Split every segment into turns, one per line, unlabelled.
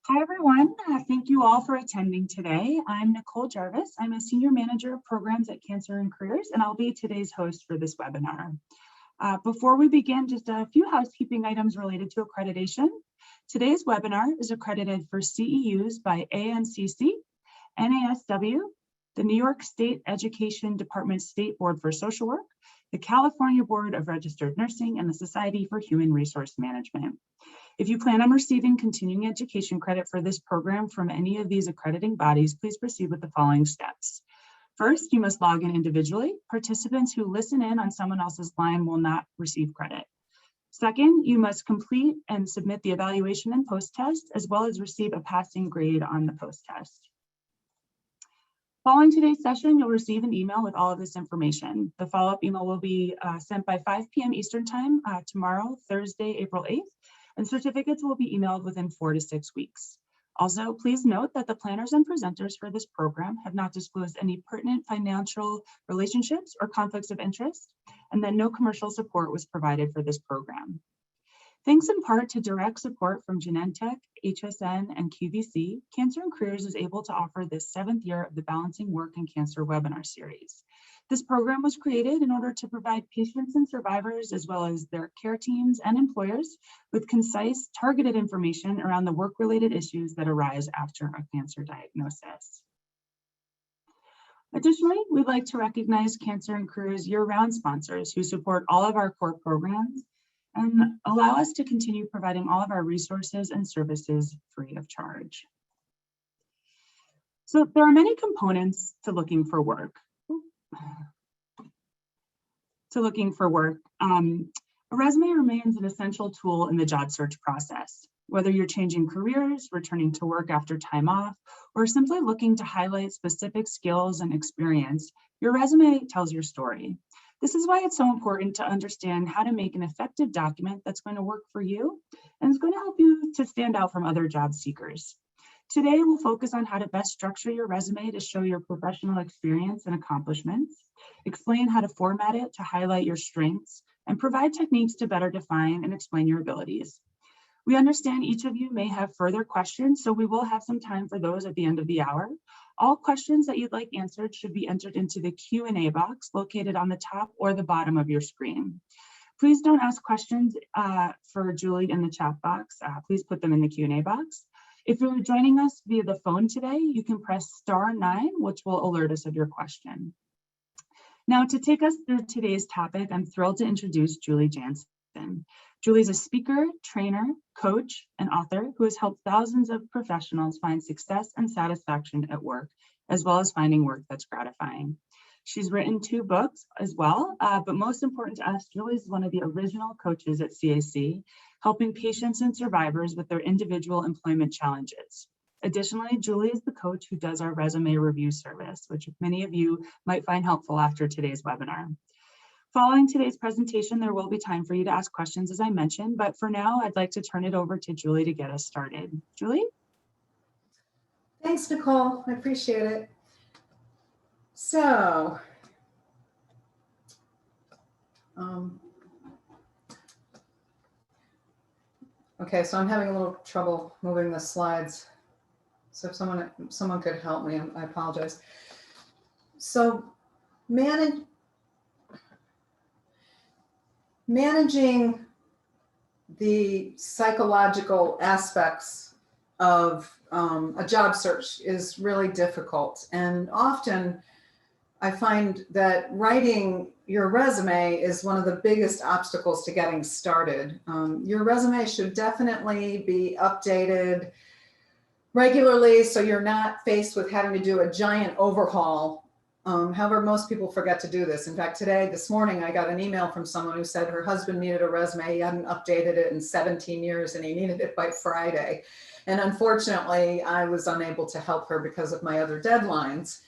Hi, everyone. Thank you all for attending today. I'm Nicole Jarvis. I'm a Senior Manager of Programs at Cancer and Careers, and I'll be today's host for this webinar. Before we begin, just a few housekeeping items related to accreditation. Today's webinar is accredited for CEUs by ANCC, NASW, the New York State Education Department State Board for Social Work, the California Board of Registered Nursing, and the Society for Human Resource Management. If you plan on receiving continuing education credit for this program from any of these accrediting bodies, please proceed with the following steps. First, you must log in individually. Participants who listen in on someone else's line will not receive credit. Second, you must complete and submit the evaluation and post-test, as well as receive a passing grade on the post-test. Following today's session, you'll receive an email with all of this information. The follow-up email will be sent by 5 p.m. Eastern Time tomorrow, Thursday, April 8th. And certificates will be emailed within 4 to 6 weeks. Also, please note that the planners and presenters for this program have not disclosed any pertinent financial relationships or conflicts of interest, and that no commercial support was provided for this program. Thanks in part to direct support from Genentech, HSN, and QVC, Cancer and Careers is able to offer this 7th year of the Balancing Work and Cancer webinar series. This program was created in order to provide patients and survivors, as well as their care teams and employers, with concise, targeted information around the work-related issues that arise after a cancer diagnosis. Additionally, we'd like to recognize Cancer and Careers year-round sponsors who support all of our core programs and allow us to continue providing all of our resources and services free of charge. So there are many components to looking for work. A resume remains an essential tool in the job search process. Whether you're changing careers, returning to work after time off, or simply looking to highlight specific skills and experience, your resume tells your story. This is why it's so important to understand how to make an effective document that's going to work for you and is going to help you to stand out from other job seekers. Today, we'll focus on how to best structure your resume to show your professional experience and accomplishments, explain how to format it to highlight your strengths, and provide techniques to better define and explain your abilities. We understand each of you may have further questions, so we will have some time for those at the end of the hour. All questions that you'd like answered should be entered into the Q&A box located on the top or the bottom of your screen. Please don't ask questions for Julie in the chat box. Please put them in the Q&A box. If you're joining us via the phone today, you can press *9, which will alert us of your question. Now, to take us through today's topic, I'm thrilled to introduce Julie Jansen. Julie's a speaker, trainer, coach, and author who has helped thousands of professionals find success and satisfaction at work, as well as finding work that's gratifying. She's written 2 books as well, but most important to us, Julie is one of the original coaches at CAC, helping patients and survivors with their individual employment challenges. Additionally, Julie is the coach who does our resume review service, which many of you might find helpful after today's webinar. Following today's presentation, there will be time for you to ask questions, as I mentioned, but for now, I'd like to turn it over to Julie to get us started. Julie?
Thanks, Nicole. I appreciate it. So, okay, so I'm having a little trouble moving the slides. So if someone could help me, I apologize. So managing the psychological aspects of a job search is really difficult. And often I find that writing your resume is one of the biggest obstacles to getting started. Your resume should definitely be updated regularly so you're not faced with having to do a giant overhaul. However, most people forget to do this. In fact, this morning, I got an email from someone who said her husband needed a resume. He hadn't updated it in 17 years and he needed it by Friday. And unfortunately, I was unable to help her because of my other deadlines.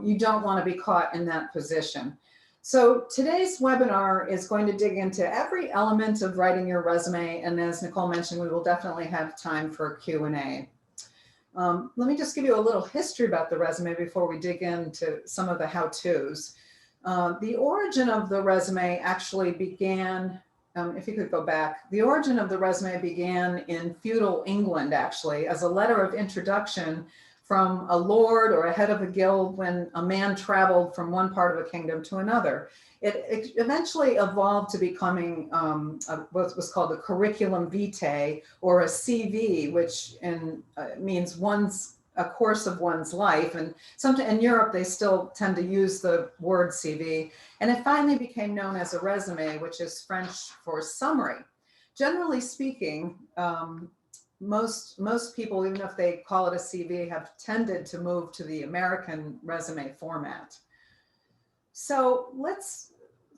You don't want to be caught in that position. So today's webinar is going to dig into every element of writing your resume. And as Nicole mentioned, we will definitely have time for Q&A. Let me just give you a little history about the resume before we dig into some of the how-tos. The origin of the resume actually began if you could go back, the origin of the resume began in feudal England, actually, as a letter of introduction from a lord or a head of a guild when a man traveled from one part of a kingdom to another. It eventually evolved to becoming what was called a curriculum vitae, or a CV, which means a course of one's life. And sometimes in Europe, they still tend to use the word CV. And it finally became known as a resume, which is French for summary. Generally speaking, most people, even if they call it a CV, have tended to move to the American resume format. So let's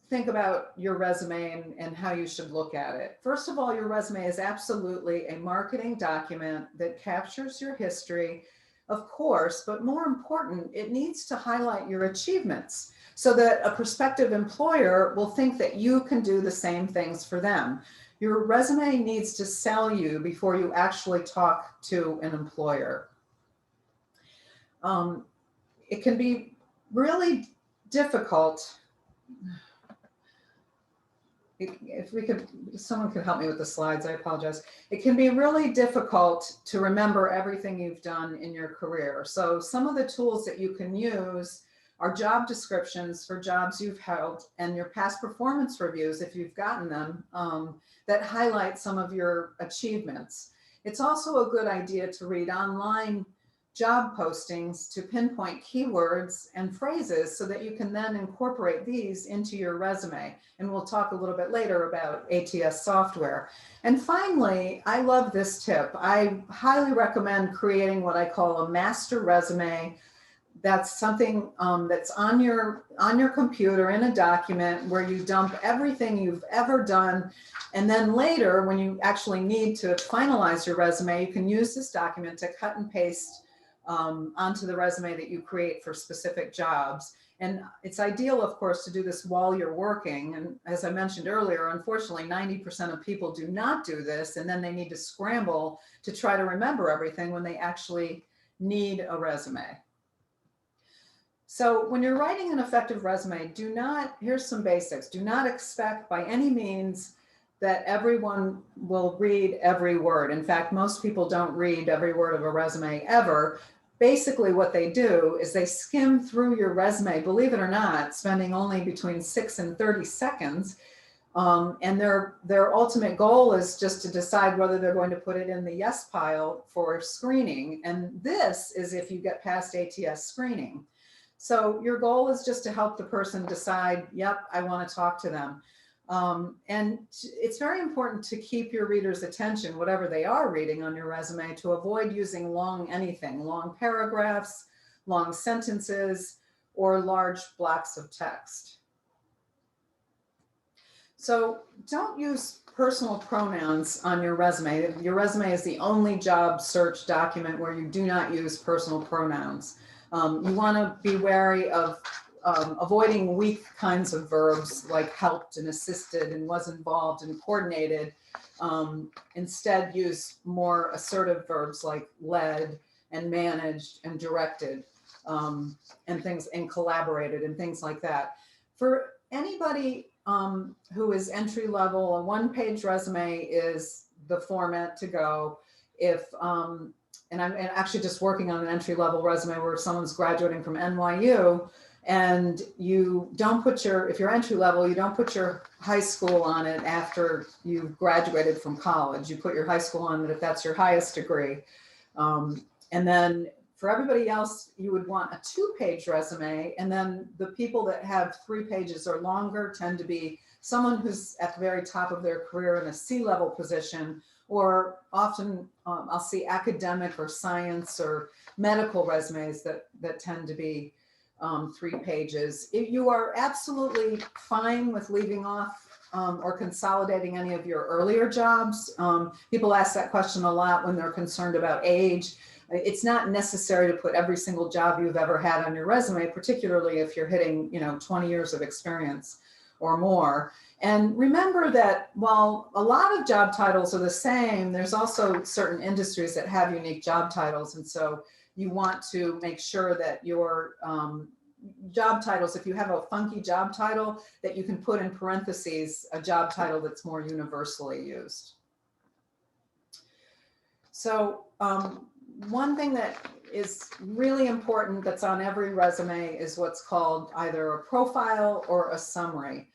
think about your resume and how you should look at it. First of all, your resume is absolutely a marketing document that captures your history, of course, but more important, it needs to highlight your achievements so that a prospective employer will think that you can do the same things for them. Your resume needs to sell you before you actually talk to an employer. It can be really difficult. If someone could help me with the slides, I apologize. It can be really difficult to remember everything you've done in your career. So some of the tools that you can use are job descriptions for jobs you've held and your past performance reviews, if you've gotten them, that highlight some of your achievements. It's also a good idea to read online job postings to pinpoint keywords and phrases so that you can then incorporate these into your resume. And we'll talk a little bit later about ATS software. And finally, I love this tip. I highly recommend creating what I call a master resume. That's something that's on your computer in a document where you dump everything you've ever done. And then later, when you actually need to finalize your resume, you can use this document to cut and paste onto the resume that you create for specific jobs. And it's ideal, of course, to do this while you're working. And as I mentioned earlier, unfortunately, 90% of people do not do this, and then they need to scramble to try to remember everything when they actually need a resume. So when you're writing an effective resume, here's some basics. Do not expect by any means that everyone will read every word. In fact, most people don't read every word of a resume ever. Basically what they do is they skim through your resume, believe it or not, spending only between 6 and 30 seconds. And their ultimate goal is just to decide whether they're going to put it in the yes pile for screening. And this is if you get past ATS screening. So your goal is just to help the person decide, yep, I want to talk to them. And it's very important to keep your readers' attention, whatever they are reading on your resume, to avoid using long paragraphs, long sentences, or large blocks of text. So don't use personal pronouns on your resume. Your resume is the only job search document where you do not use personal pronouns. You want to be wary of avoiding weak kinds of verbs like helped and assisted and was involved and coordinated. Instead, use more assertive verbs like led and managed and directed and collaborated and things like that. For anybody who is entry level, a one-page resume is the format to go. And I'm actually just working on an entry-level resume where someone's graduating from NYU, and you don't put if you're entry level, you don't put your high school on it after you've graduated from college. You put your high school on it if that's your highest degree. And then for everybody else, you would want a 2-page resume. And then the people that have 3 pages or longer tend to be someone who's at the very top of their career in a C-level position, or often I'll see academic or science or medical resumes that tend to be 3 pages. If you are absolutely fine with leaving off or consolidating any of your earlier jobs. People ask that question a lot when they're concerned about age. It's not necessary to put every single job you've ever had on your resume, particularly if you're hitting 20 years of experience or more. And remember that while a lot of job titles are the same, there's also certain industries that have unique job titles. And so you want to make sure that your job titles, if you have a funky job title, that you can put in parentheses a job title that's more universally used. So one thing that is really important that's on every resume is what's called either a profile or a summary.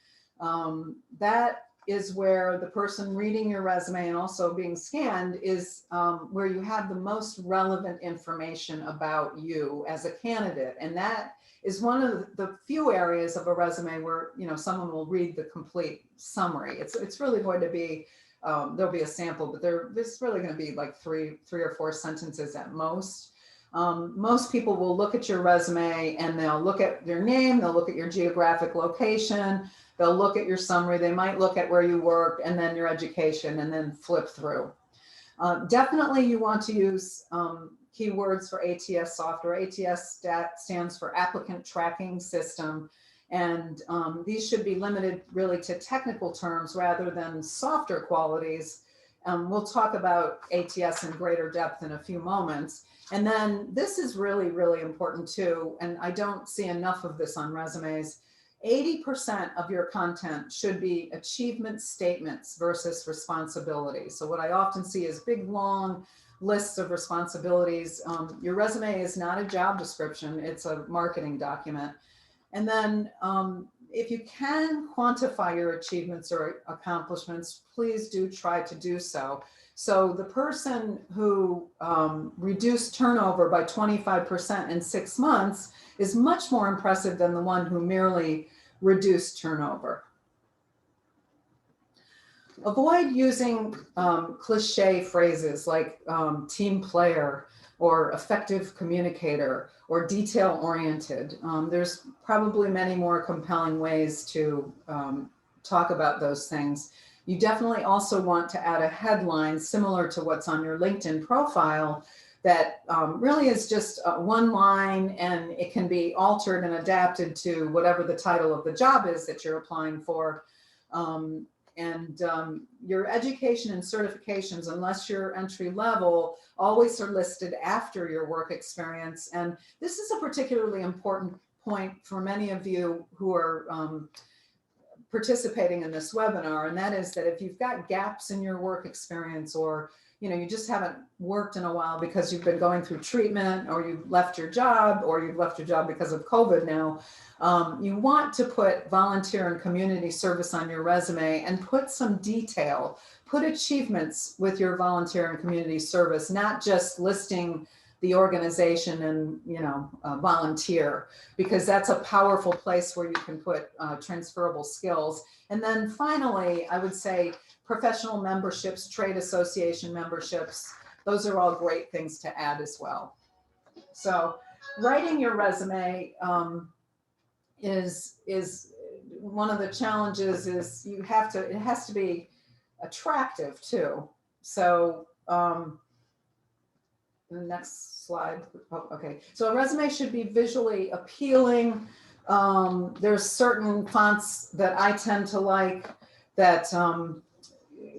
That is where the person reading your resume and also being scanned is where you have the most relevant information about you as a candidate. And that is one of the few areas of a resume where, you know, someone will read the complete summary. It's really going to be, there'll be a sample, but there's really going to be like three or four sentences at most. Most people will look at your resume and they'll look at your name, they'll look at your geographic location, they'll look at your summary, they might look at where you work and then your education and then flip through. Definitely you want to use keywords for ATS software. ATS stands for Applicant Tracking System. And these should be limited really to technical terms rather than softer qualities. We'll talk about ATS in greater depth in a few moments. And then this is really, really important too. And I don't see enough of this on resumes. 80% of your content should be achievement statements versus responsibilities. So what I often see is big, long lists of responsibilities. Your resume is not a job description, it's a marketing document. And then if you can quantify your achievements or accomplishments, please do try to do so. So the person who reduced turnover by 25% in 6 months is much more impressive than the one who merely reduced turnover. Avoid using cliche phrases like team player or effective communicator or detail oriented. There's probably many more compelling ways to talk about those things. You definitely also want to add a headline similar to what's on your LinkedIn profile that really is just one line, and it can be altered and adapted to whatever the title of the job is that you're applying for. Your education and certifications, unless you're entry level, always are listed after your work experience. And this is a particularly important point for many of you who are participating in this webinar. And that is that if you've got gaps in your work experience, or you just haven't worked in a while because you've been going through treatment, or you've left your job, or you've left your job because of COVID now, you want to put volunteer and community service on your resume and put some detail, put achievements with your volunteer and community service, not just listing the organization and volunteer, because that's a powerful place where you can put transferable skills. And then finally, I would say professional memberships, trade association memberships, those are all great things to add as well. So writing your resume is one of the challenges. Is it has to be attractive too. So the next slide. Oh, okay. So a resume should be visually appealing. There's certain fonts that I tend to like that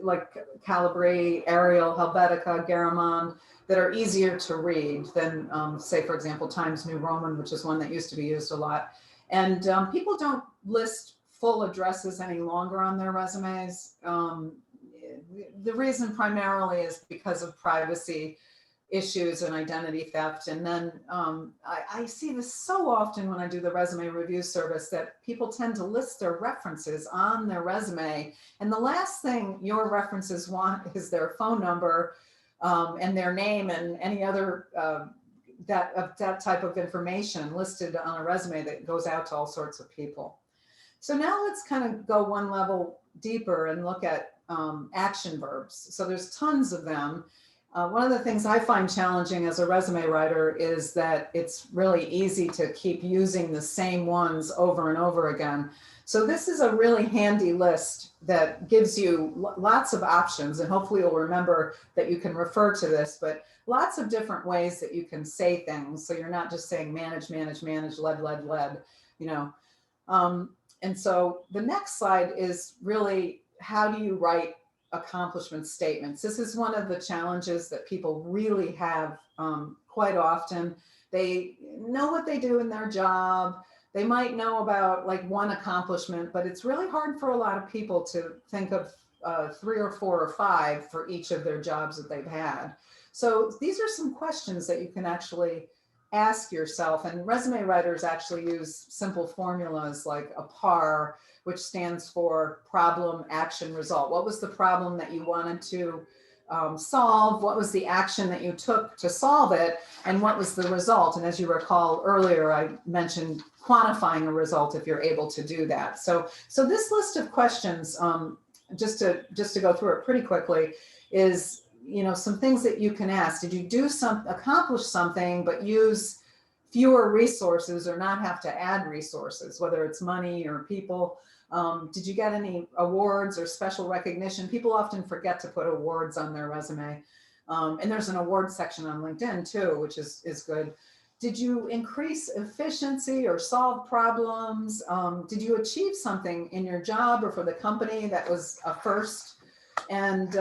like Calibri, Arial, Helvetica, Garamond, that are easier to read than, say, for example, Times New Roman, which is one that used to be used a lot. And people don't list full addresses any longer on their resumes. The reason primarily is because of privacy issues and identity theft. And then I see this so often when I do the resume review service, that people tend to list their references on their resume. And the last thing your references want is their phone number and their name and any other that type of information listed on a resume that goes out to all sorts of people. So now let's kind of go one level deeper and look at action verbs. So there's tons of them. One of the things I find challenging as a resume writer is that it's really easy to keep using the same ones over and over again. So this is a really handy list that gives you lots of options, and hopefully you'll remember that you can refer to this, but lots of different ways that you can say things. So you're not just saying manage, manage, manage, lead, and so the next slide is really, how do you write accomplishment statements? This is one of the challenges that people really have quite often. They know what they do in their job. They might know about like one accomplishment, but it's really hard for a lot of people to think of 3 or 4 or 5 for each of their jobs that they've had. So these are some questions that you can actually ask yourself. And resume writers actually use simple formulas like a PAR, which stands for problem, action, result. What was the problem that you wanted to solve? What was the action that you took to solve it? And what was the result? And as you recall earlier, I mentioned quantifying a result if you're able to do that. So this list of questions, just to go through it pretty quickly, is some things that you can ask. Did you accomplish something but use fewer resources or not have to add resources, whether it's money or people? Did you get any awards or special recognition? People often forget to put awards on their resume. And there's an awards section on LinkedIn too, which is good. Did you increase efficiency or solve problems? Did you achieve something in your job or for the company that was a first? And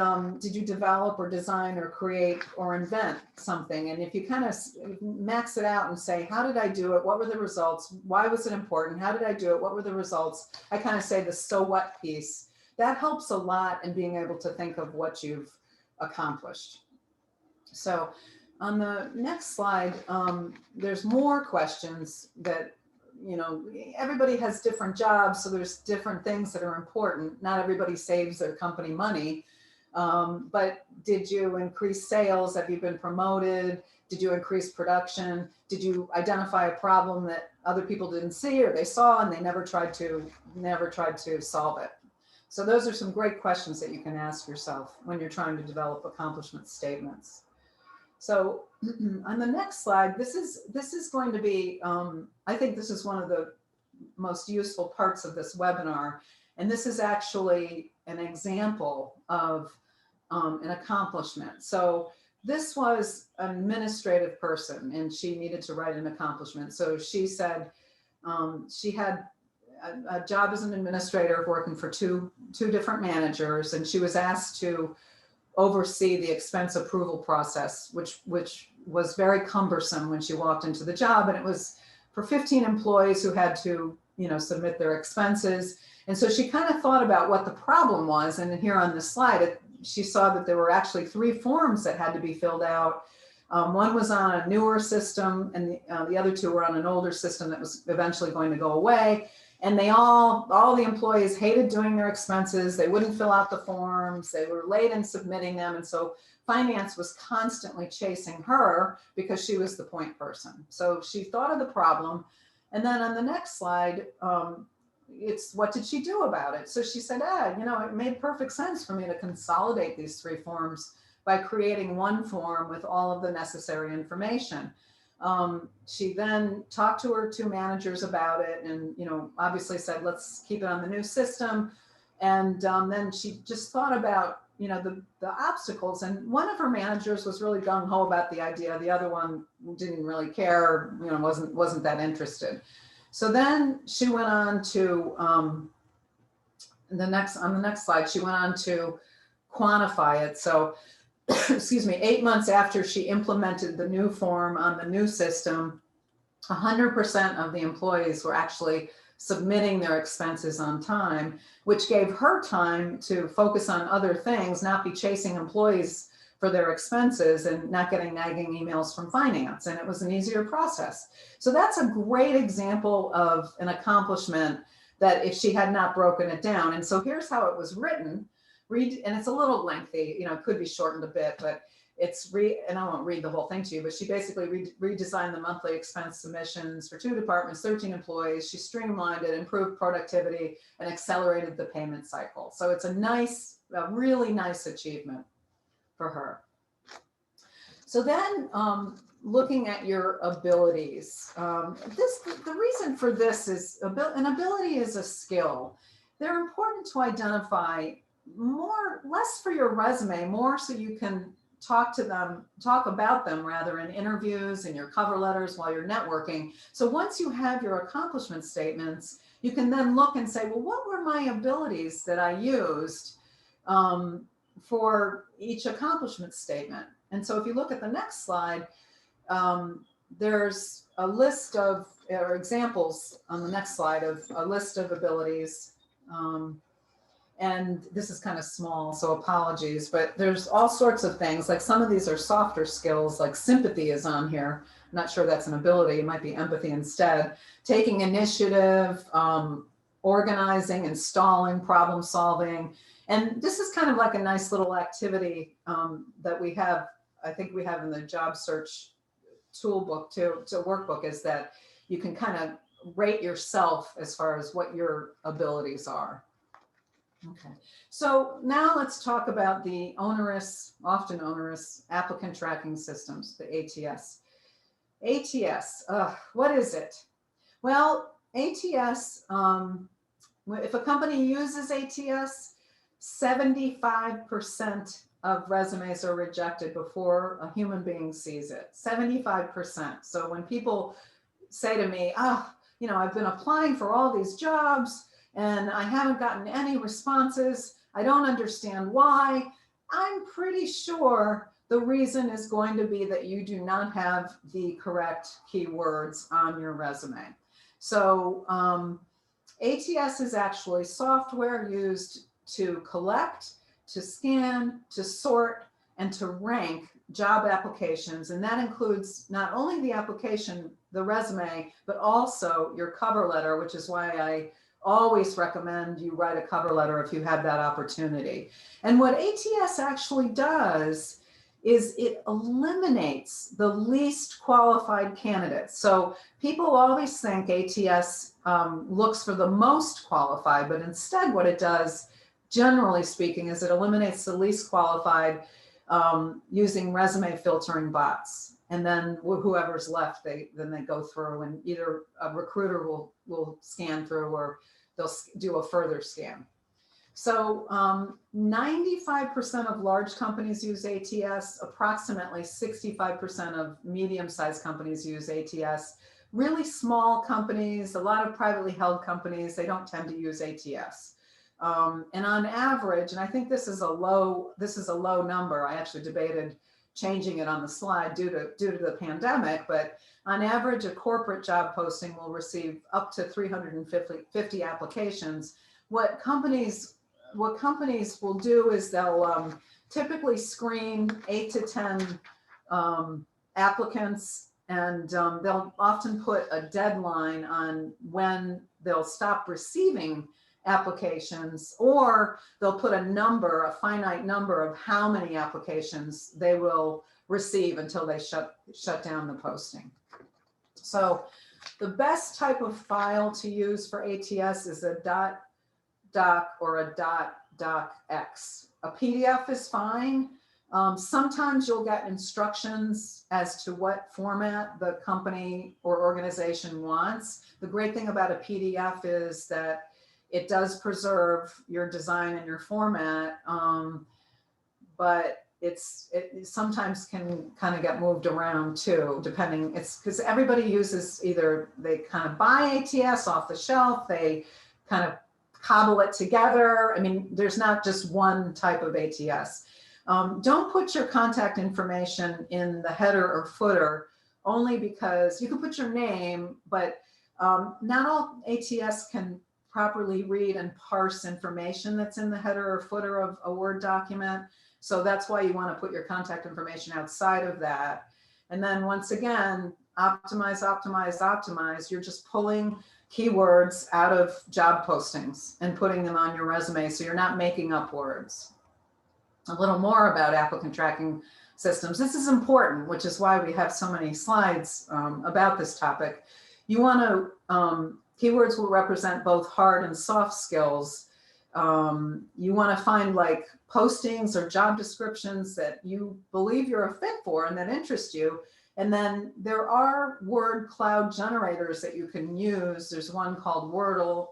did you develop or design or create or invent something? And if you kind of max it out and say, how did I do it? What were the results? Why was it important? How did I do it? What were the results? I kind of say the so what piece. That helps a lot in being able to think of what you've accomplished. So on the next slide, there's more questions that, everybody has different jobs, so there's different things that are important. Not everybody saves their company money, but did you increase sales? Have you been promoted? Did you increase production? Did you identify a problem that other people didn't see or they saw and they never tried to solve it? So those are some great questions that you can ask yourself when you're trying to develop accomplishment statements. So on the next slide, this is going to be, I think this is one of the most useful parts of this webinar. And this is actually an example of an accomplishment. So this was an administrative person and she needed to write an accomplishment. So she said she had a job as an administrator working for two different managers, and she was asked to oversee the expense approval process, which was very cumbersome when she walked into the job. And it was for 15 employees who had to, submit their expenses. And so she kind of thought about what the problem was. And here on this slide, she saw that there were actually 3 forms that had to be filled out. One was on a newer system, and the other 2 were on an older system that was eventually going to go away. And all the employees hated doing their expenses. They wouldn't fill out the forms. They were late in submitting them. And so finance was constantly chasing her because she was the point person. So she thought of the problem. And then on the next slide, it's what did she do about it? So she said, it made perfect sense for me to consolidate these 3 forms by creating one form with all of the necessary information. She then talked to her 2 managers about it and, obviously said, let's keep it on the new system. And then she just thought about, the obstacles. And one of her managers was really gung ho about the idea. The other one didn't really care, wasn't that interested. So then she went on to, on the next slide, she went on to quantify it. So excuse me, 8 months after she implemented the new form on the new system, 100% of the employees were actually submitting their expenses on time, which gave her time to focus on other things, not be chasing employees for their expenses and not getting nagging emails from finance. And it was an easier process. So that's a great example of an accomplishment that if she had not broken it down. And so here's how it was written. And it's a little lengthy, it could be shortened a bit, but and I won't read the whole thing to you, but she basically redesigned the monthly expense submissions for 2 departments, 13 employees. She streamlined it, improved productivity, and accelerated the payment cycle. So it's a really nice achievement for her. So then looking at your abilities, the reason for this is an ability is a skill. They're important to identify less for your resume, more so you can talk about them rather in interviews and your cover letters while you're networking. So once you have your accomplishment statements, you can then look and say, well, what were my abilities that I used for each accomplishment statement? And so if you look at the next slide, there's a list of or examples on the next slide of a list of abilities. And this is kind of small, so apologies, but there's all sorts of things. Like some of these are softer skills, like sympathy is on here. I'm not sure that's an ability. It might be empathy instead. Taking initiative, organizing, installing, problem solving. And this is kind of like a nice little activity that we have, I think we have in the job search toolbook to workbook, is that you can kind of rate yourself as far as what your abilities are. Okay, so now let's talk about the onerous, often onerous applicant tracking systems, the ATS. ATS, what is it? Well, ATS, if a company uses ATS, 75% of resumes are rejected before a human being sees it, 75%. So when people say to me, you know, I've been applying for all these jobs and I haven't gotten any responses, I don't understand why, I'm pretty sure the reason is going to be that you do not have the correct keywords on your resume. So ATS is actually software used to collect, to scan, to sort, and to rank job applications. And that includes not only the application, the resume, but also your cover letter, which is why I always recommend you write a cover letter if you have that opportunity. And what ATS actually does is it eliminates the least qualified candidates. So people always think ATS looks for the most qualified, but instead what it does, generally speaking, is it eliminates the least qualified using resume filtering bots. And then whoever's left, then they go through and either a recruiter will scan through or they'll do a further scan. So 95% of large companies use ATS, approximately 65% of medium-sized companies use ATS. Really small companies, a lot of privately held companies, they don't tend to use ATS. And on average, and I think this is a low number. I actually debated changing it on the slide due to the pandemic, but on average, a corporate job posting will receive up to 350 applications. What companies will do is they'll typically screen 8 to 10 applicants, and they'll often put a deadline on when they'll stop receiving applications, or they'll put a finite number of how many applications they will receive until they shut down the posting. So the best type of file to use for ATS is a .doc or a .docx. A PDF is fine. Sometimes you'll get instructions as to what format the company or organization wants. The great thing about a PDF is that it does preserve your design and your format, but it sometimes can kind of get moved around too, depending. It's because everybody uses either they kind of buy ATS off the shelf, they kind of cobble it together. I mean, there's not just one type of ATS. Don't put your contact information in the header or footer, only because you can put your name, but not all ATS can properly read and parse information that's in the header or footer of a Word document. So that's why you want to put your contact information outside of that. And then once again, optimize, optimize, optimize. You're just pulling keywords out of job postings and putting them on your resume, so you're not making up words. A little more about applicant tracking systems. This is important, which is why we have so many slides about this topic. You want to, keywords will represent both hard and soft skills. You want to find like postings or job descriptions that you believe you're a fit for and that interest you. And then there are word cloud generators that you can use. There's one called Wordle.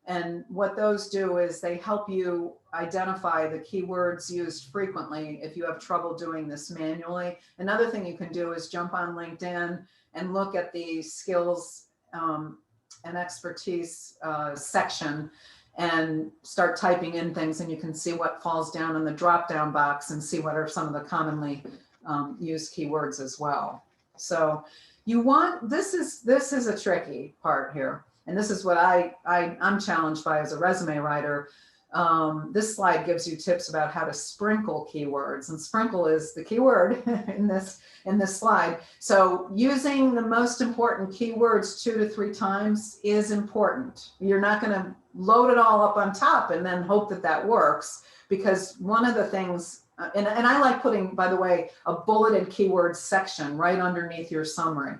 And what those do is they help you identify the keywords used frequently if you have trouble doing this manually. Another thing you can do is jump on LinkedIn and look at the skills and expertise section and start typing in things, and you can see what falls down in the drop-down box and see what are some of the commonly used keywords as well. So You want, this is a tricky part here. And this is what I'm challenged by as a resume writer. This slide gives you tips about how to sprinkle keywords, and sprinkle is the keyword in this slide. So using the most important keywords 2 to 3 times is important. You're not going to load it all up on top and then hope that that works, because one of the things, and I like putting, by the way, a bulleted keyword section right underneath your summary.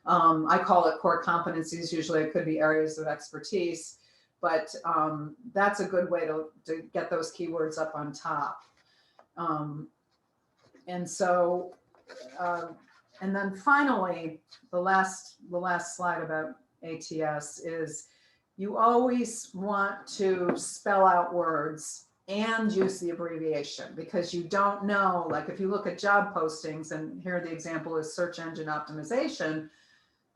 I call it core competencies. Usually it could be areas of expertise, but that's a good way to get those keywords up on top. And so, and then finally, the last slide about ATS is you always want to spell out words and use the abbreviation, because you don't know, like if you look at job postings, and here the example is search engine optimization.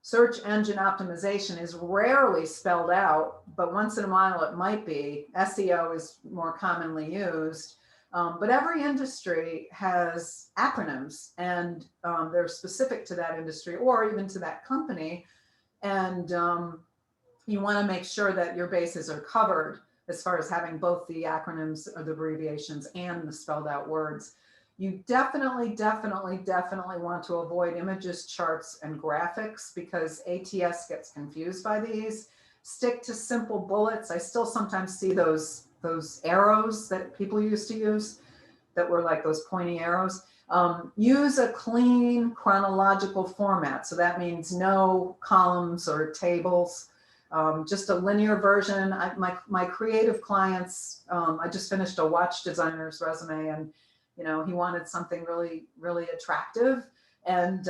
Search engine optimization is rarely spelled out, but once in a while it might be. SEO is more commonly used, but every industry has acronyms, and they're specific to that industry or even to that company. And you want to make sure that your bases are covered as far as having both the acronyms or the abbreviations and the spelled out words. You definitely want to avoid images, charts, and graphics, because ATS gets confused by these. Stick to simple bullets. I still sometimes see those arrows that people used to use that were like those pointy arrows. Use a clean chronological format. So that means no columns or tables. Just a linear version. My creative clients, I just finished a watch designer's resume, and he wanted something really, really attractive. And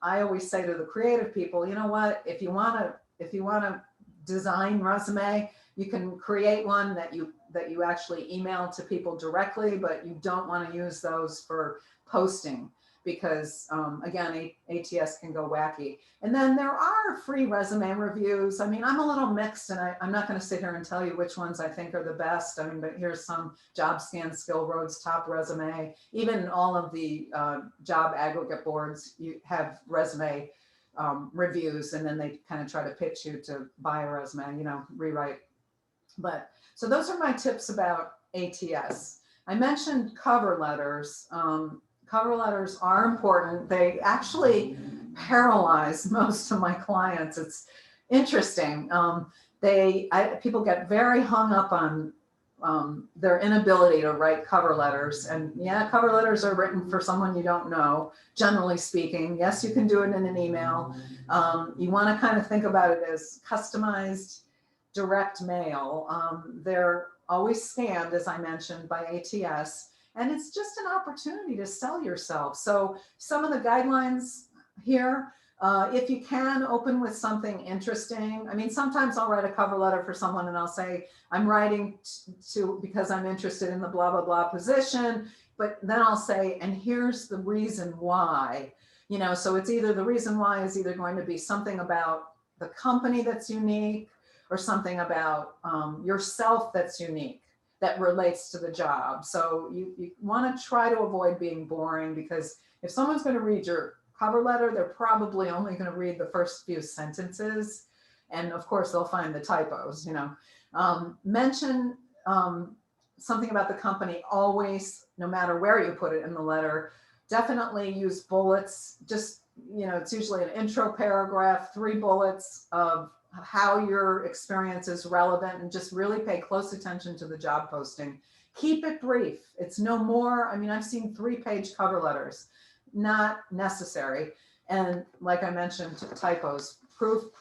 I always say to the creative people, you know what, if you want to design resume, you can create one that you actually email to people directly, but you don't want to use those for posting, because again, ATS can go wacky. And then there are free resume reviews. I mean, I'm a little mixed, and I'm not going to sit here and tell you which ones I think are the best. I mean, but here's some: JobScan, Skill Road's Top Resume. Even all of the job aggregate boards, you have resume reviews, and then they kind of try to pitch you to buy a resume, rewrite. But so those are my tips about ATS. I mentioned cover letters. Cover letters are important. They actually paralyze most of my clients. It's interesting. People get very hung up on their inability to write cover letters. And yeah, cover letters are written for someone you don't know, generally speaking. Yes, you can do it in an email. You want to kind of think about it as customized direct mail. They're always scanned, as I mentioned, by ATS. And it's just an opportunity to sell yourself. So some of the guidelines here, if you can, open with something interesting. I mean, sometimes I'll write a cover letter for someone and I'll say, I'm writing because I'm interested in the blah, blah, blah position. But then I'll say, and here's the reason why. So it's either the reason why is either going to be something about the company that's unique, or something about yourself that's unique, that relates to the job. So you want to try to avoid being boring, because if someone's going to read your cover letter, they're probably only going to read the first few sentences. And of course, they'll find the typos. Mention something about the company always, no matter where you put it in the letter. Definitely use bullets. Just, it's usually an intro paragraph, 3 bullets of how your experience is relevant, and just really pay close attention to the job posting. Keep it brief. It's no more. I mean, I've seen 3-page cover letters, not necessary. And like I mentioned, typos, proof.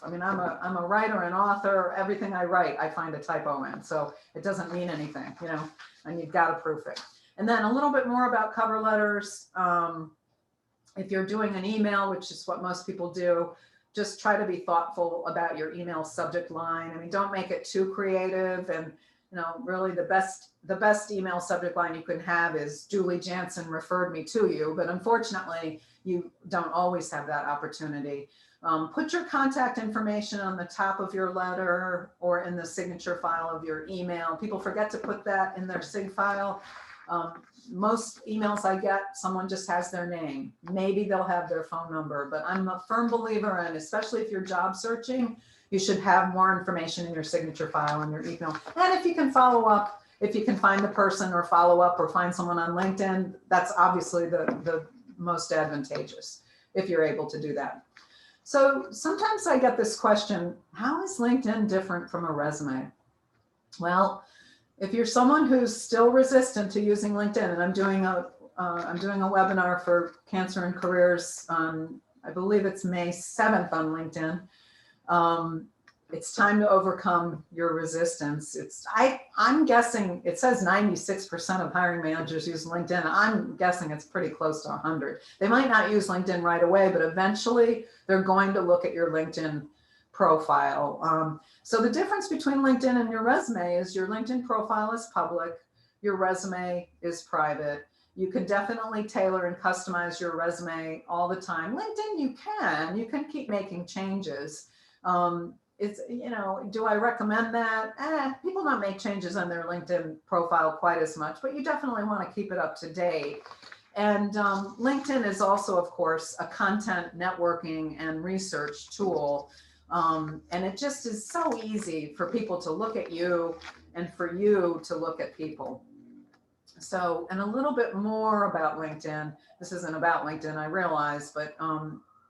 I mean, I'm a writer, an author. Everything I write, I find a typo in. So it doesn't mean anything, and you've got to proof it. And then a little bit more about cover letters. If you're doing an email, which is what most people do, just try to be thoughtful about your email subject line. I mean, don't make it too creative. And, really the best email subject line you can have is Julie Jansen referred me to you. But unfortunately, you don't always have that opportunity. Put your contact information on the top of your letter or in the signature file of your email. People forget to put that in their SIG file. Most emails I get, someone just has their name. Maybe they'll have their phone number, but I'm a firm believer in, especially if you're job searching, you should have more information in your signature file and your email. And if you can follow up, if you can find the person or follow up or find someone on LinkedIn, that's obviously the most advantageous if you're able to do that. So sometimes I get this question, how is LinkedIn different from a resume? Well, if you're someone who's still resistant to using LinkedIn, and I'm doing a webinar for Cancer and Careers on, I believe it's May 7th on LinkedIn. It's time to overcome your resistance. I'm guessing it says 96% of hiring managers use LinkedIn. I'm guessing it's pretty close to 100. They might not use LinkedIn right away, but eventually they're going to look at your LinkedIn profile. So the difference between LinkedIn and your resume is your LinkedIn profile is public, your resume is private. You can definitely tailor and customize your resume all the time. LinkedIn, you can keep making changes. It's, do I recommend that? People don't make changes on their LinkedIn profile quite as much, but you definitely want to keep it up to date. And LinkedIn is also, of course, a content networking and research tool. And it just is so easy for people to look at you and for you to look at people. So, and a little bit more about LinkedIn. This isn't about LinkedIn, I realize, but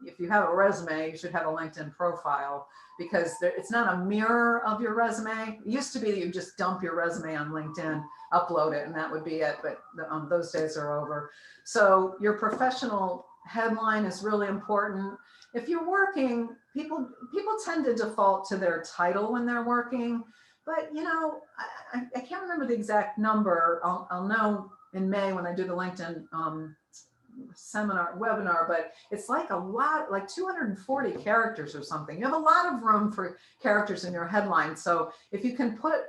if you have a resume, you should have a LinkedIn profile, because it's not a mirror of your resume. It used to be that you just dump your resume on LinkedIn, upload it, and that would be it, but those days are over. So your professional headline is really important. If you're working, people tend to default to their title when they're working, but I can't remember the exact number. I'll know in May when I do the LinkedIn webinar, but it's like a lot, like 240 characters or something. You have a lot of room for characters in your headline. So if you can put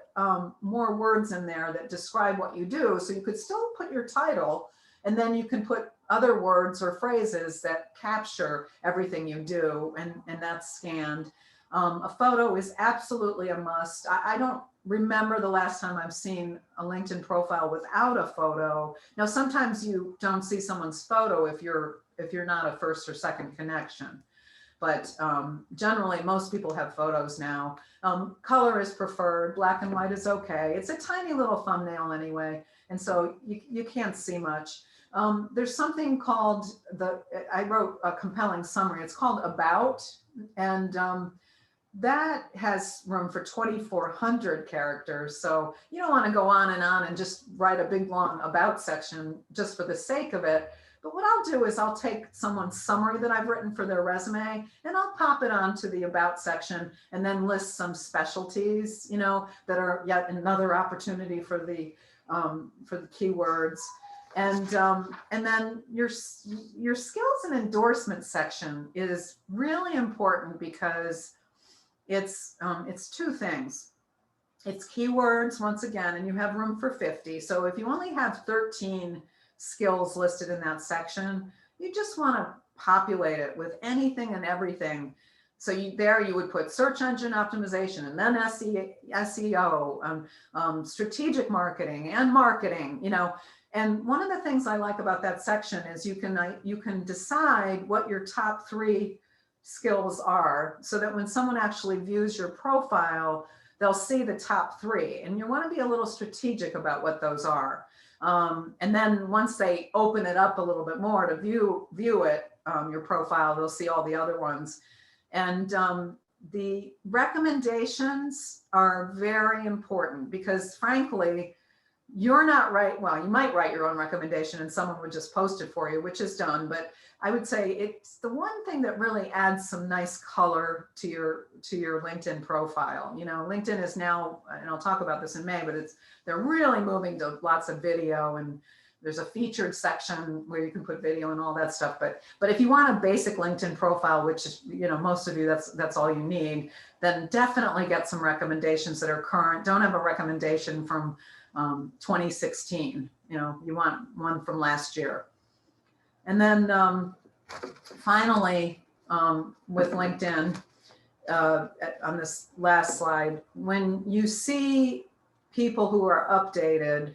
more words in there that describe what you do, so you could still put your title, and then you can put other words or phrases that capture everything you do, and that's scanned. A photo is absolutely a must. I don't remember the last time I've seen a LinkedIn profile without a photo. Now, sometimes you don't see someone's photo if you're not a first or second connection, but generally most people have photos now. Color is preferred, black and white is okay. It's a tiny little thumbnail anyway, and so you can't see much. There's something called I wrote a compelling summary. It's called About, and that has room for 2,400 characters. So you don't want to go on and just write a big long about section just for the sake of it. But what I'll do is I'll take someone's summary that I've written for their resume, and I'll pop it onto the about section and then list some specialties, that are yet another opportunity for the keywords. And then your skills and endorsement section is really important, because it's two things. It's keywords, once again, and you have room for 50. So if you only have 13 skills listed in that section, you just want to populate it with anything and everything. So you would put search engine optimization, and then SEO, strategic marketing, and marketing, And one of the things I like about that section is you can decide what your top 3 skills are, so that when someone actually views your profile, they'll see the top 3, and you want to be a little strategic about what those are. And then once they open it up a little bit more to view it, your profile, they'll see all the other ones. And the recommendations are very important, because frankly, you're not right. Well, you might write your own recommendation and someone would just post it for you, which is done. But I would say it's the one thing that really adds some nice color to your LinkedIn profile. LinkedIn is now, and I'll talk about this in May, but they're really moving to lots of video, and there's a featured section where you can put video and all that stuff. But if you want a basic LinkedIn profile, which is, most of you, that's all you need, then definitely get some recommendations that are current. Don't have a recommendation from 2016, you want one from last year. And then finally, with LinkedIn, on this last slide, when you see people who are updated,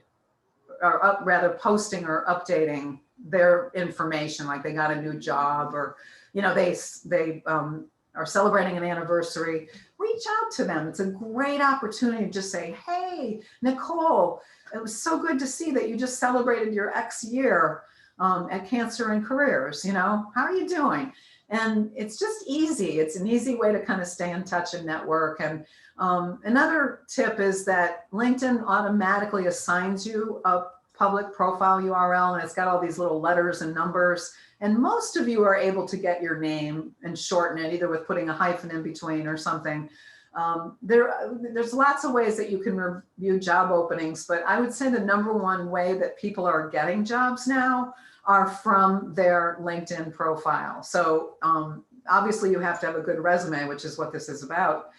rather posting or updating their information, like they got a new job, or they are celebrating an anniversary. Reach out to them. It's a great opportunity to just say, hey, Nicole, it was so good to see that you just celebrated your X year at Cancer and Careers. How are you doing? And it's just easy. It's an easy way to kind of stay in touch and network. And another tip is that LinkedIn automatically assigns you a public profile URL, and it's got all these little letters and numbers. And most of you are able to get your name and shorten it, either with putting a hyphen in between or something. There's lots of ways that you can review job openings, but I would say the number one way that people are getting jobs now are from their LinkedIn profile. So obviously you have to have a good resume, which is what this is about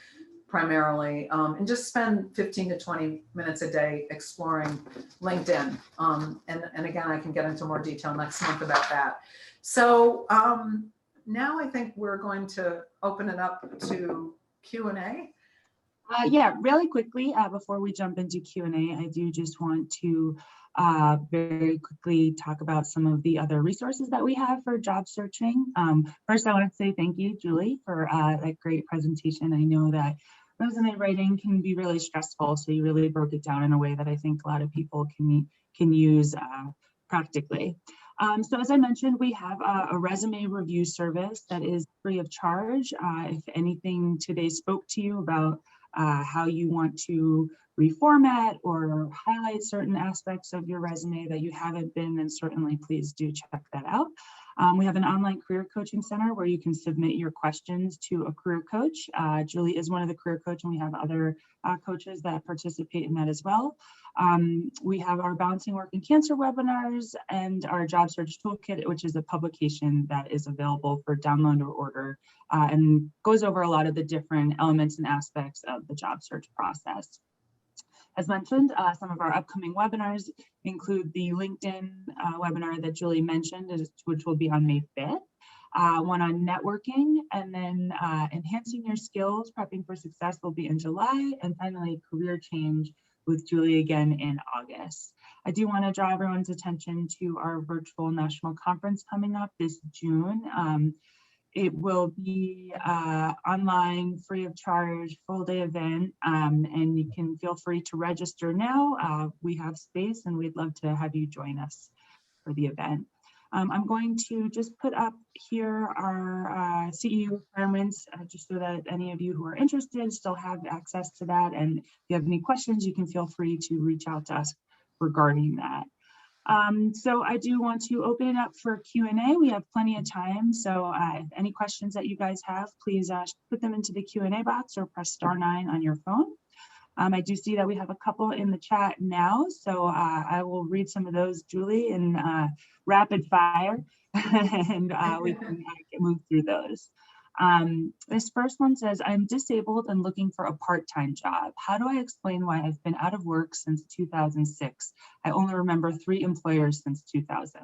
primarily, and just spend 15 to 20 minutes a day exploring LinkedIn. And again, I can get into more detail next month about that. So now I think we're going to open it up to Q&A.
Yeah, really quickly, before we jump into Q&A, I do just want to very quickly talk about some of the other resources that we have for job searching. First, I want to say thank you, Julie, for that great presentation. I know that resume writing can be really stressful, so you really broke it down in a way that I think a lot of people can use practically. So as I mentioned, we have a resume review service that is free of charge. If anything today spoke to you about how you want to reformat or highlight certain aspects of your resume that you haven't been, then certainly please do check that out. We have an online career coaching center where you can submit your questions to a career coach. Julie is one of the career coaches, and we have other coaches that participate in that as well. We have our Balancing Work and Cancer webinars and our Job Search Toolkit, which is a publication that is available for download or order and goes over a lot of the different elements and aspects of the job search process. As mentioned, some of our upcoming webinars include the LinkedIn webinar that Julie mentioned, which will be on May 5th, one on networking, and then enhancing your skills, prepping for success will be in July, and finally career change with Julie again in August. I do want to draw everyone's attention to our virtual national conference coming up this June. It will be online, free of charge, full day event, and you can feel free to register now. We have space and we'd love to have you join us for the event. I'm going to just put up here our CEU requirements, just so that any of you who are interested still have access to that. And if you have any questions, you can feel free to reach out to us regarding that. So I do want to open it up for Q&A. We have plenty of time. So if any questions that you guys have, please put them into the Q&A box or press *9 on your phone. I do see that we have a couple in the chat now, so I will read some of those, Julie, in rapid fire, and we can move through those. This first one says, I'm disabled and looking for a part-time job. How do I explain why I've been out of work since 2006? I only remember 3 employers since 2000.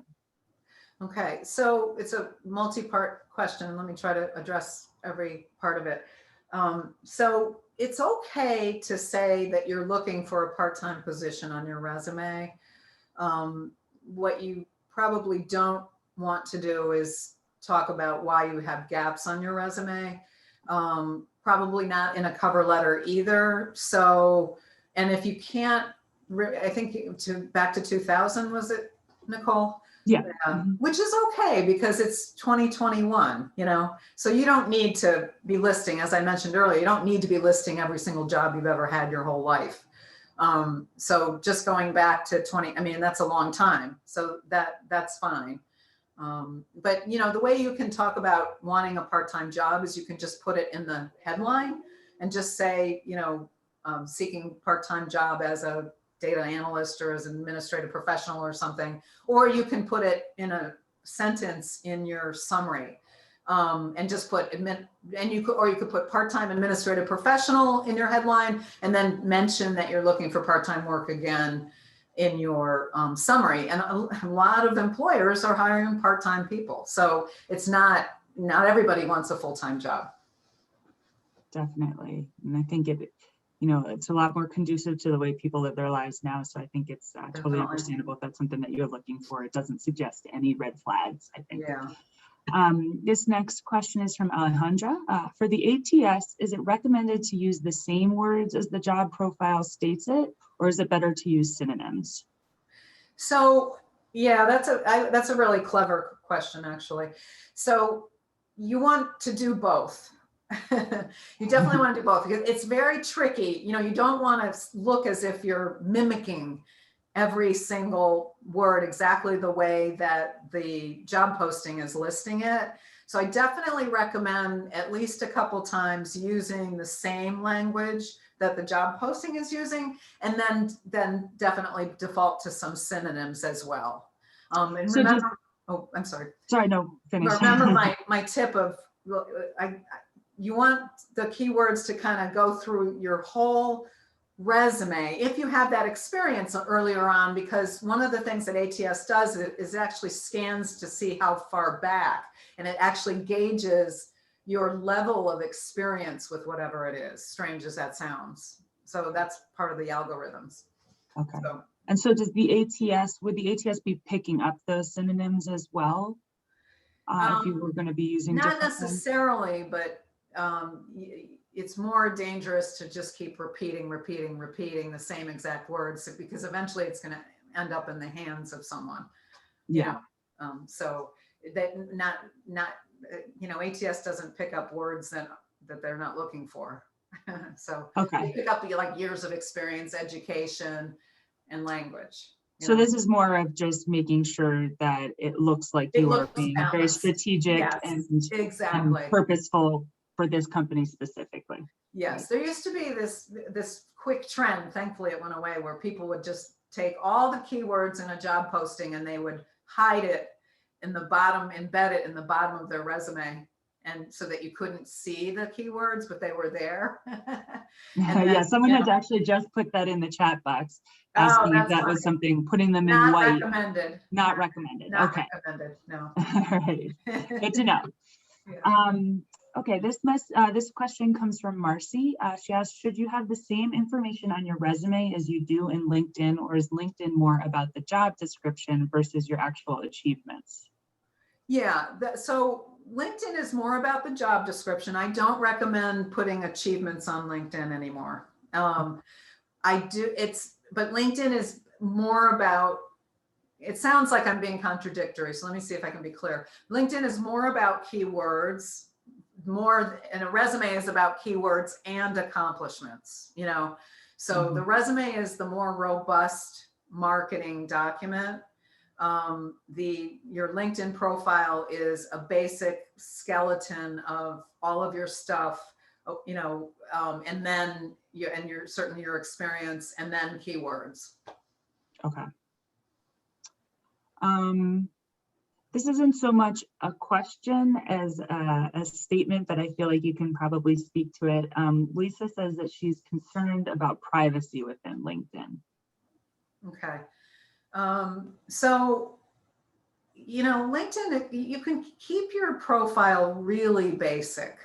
Okay, so it's a multi-part question. Let me try to address every part of it. So it's okay to say that you're looking for a part-time position on your resume. What you probably don't want to do is talk about why you have gaps on your resume. Probably not in a cover letter either. So, and if you can't, I think back to 2000, was it, Nicole?
Yeah.
Which is okay because it's 2021, so you don't need to be listing, as I mentioned earlier, you don't need to be listing every single job you've ever had your whole life. So just going back to that's a long time. So that's fine. But the way you can talk about wanting a part-time job is you can just put it in the headline and just say, seeking part-time job as a data analyst or as an administrative professional or something, or you can put it in a sentence in your summary and just put you could put part-time administrative professional in your headline and then mention that you're looking for part-time work again in your summary. And a lot of employers are hiring part-time people. So it's not everybody wants a full-time job.
Definitely. And I think it's a lot more conducive to the way people live their lives now. So I think it's totally
Definitely.
understandable if that's something that you're looking for. It doesn't suggest any red flags, I think.
Yeah.
This next question is from Alejandra. For the ATS, is it recommended to use the same words as the job profile states it, or is it better to use synonyms?
So yeah, that's a really clever question, actually. So you want to do both. You definitely want to do both because it's very tricky. You don't want to look as if you're mimicking every single word exactly the way that the job posting is listing it. So I definitely recommend at least a couple times using the same language that the job posting is using, and then definitely default to some synonyms as well. And
So
remember, oh, I'm sorry.
Sorry, no, finish.
Remember my tip of, you want the keywords to kind of go through your whole resume if you have that experience earlier on, because one of the things that ATS does is it actually scans to see how far back, and it actually gauges your level of experience with whatever it is, strange as that sounds. So that's part of the algorithms.
Okay. And so would the ATS be picking up those synonyms as well? If you were going to be using
not necessarily, but it's more dangerous to just keep repeating the same exact words, because eventually it's going to end up in the hands of someone.
Yeah.
So that ATS doesn't pick up words that they're not looking for. So they pick up like years of experience, education, and language.
So this is more of just making sure that it looks like you are being very strategic. Yes, and purposeful for this company specifically.
Yes, there used to be this quick trend, thankfully it went away, where people would just take all the keywords in a job posting and they would hide it in the bottom, embed it in the bottom of their resume, and so that you couldn't see the keywords, but they were there.
Yeah, someone had actually just put that in the chat box, asking if that was something, putting them in white. Not recommended.
Not
okay.
Recommended, no.
All right, good to know. Yeah. Okay, this question comes from Marcy. She asks, should you have the same information on your resume as you do in LinkedIn, or is LinkedIn more about the job description versus your actual achievements?
Yeah, so LinkedIn is more about the job description. I don't recommend putting achievements on LinkedIn anymore. But LinkedIn is more about, it sounds like I'm being contradictory, so let me see if I can be clear. LinkedIn is more about keywords, and a resume is about keywords and accomplishments, So the resume is the more robust marketing document. Your LinkedIn profile is a basic skeleton of all of your stuff, and then certainly your experience, and then keywords.
Okay. This isn't so much a question as a statement, but I feel like you can probably speak to it. Lisa says that she's concerned about privacy within LinkedIn.
Okay. So, LinkedIn, you can keep your profile really basic.